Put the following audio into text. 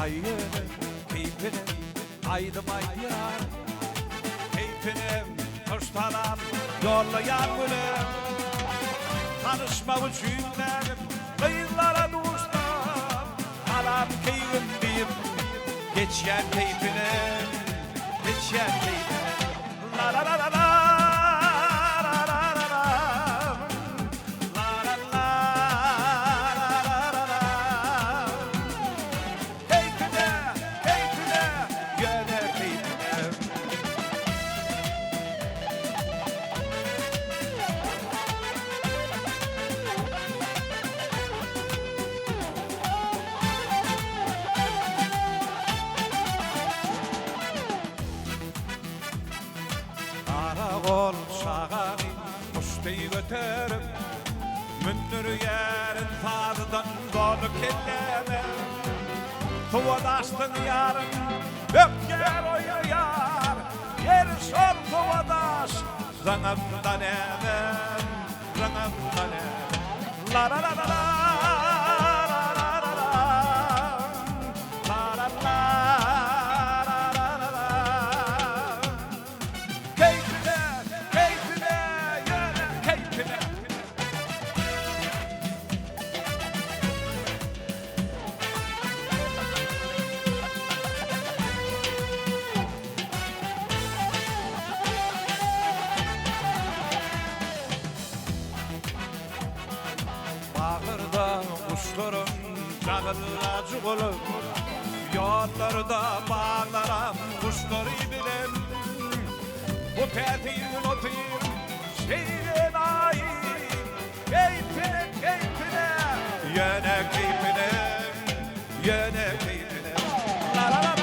ayını keyfini aydım ayar keyfinim kuştanan yollayan gülüm tanışma uçuyumlarım kıyılara dostum alam keyfim diyeyim geçen keyfinim geçen keyfinim la la la la la Karakol şağani kuşteyi götürüp Mündür yerin tadıdan dolu kelleme Tuvadaştın yarın öpker oyu yar Yer sol tuvadaş Rınımdan emem Rınımdan emem La la la la la Bağırda kuşlarım çağıracı olur Yollarda bağlaram kuşları bilen Bu tetin otur şeyin ayın Keyfine keyfine Yöne keyfine Yöne keyfine La la la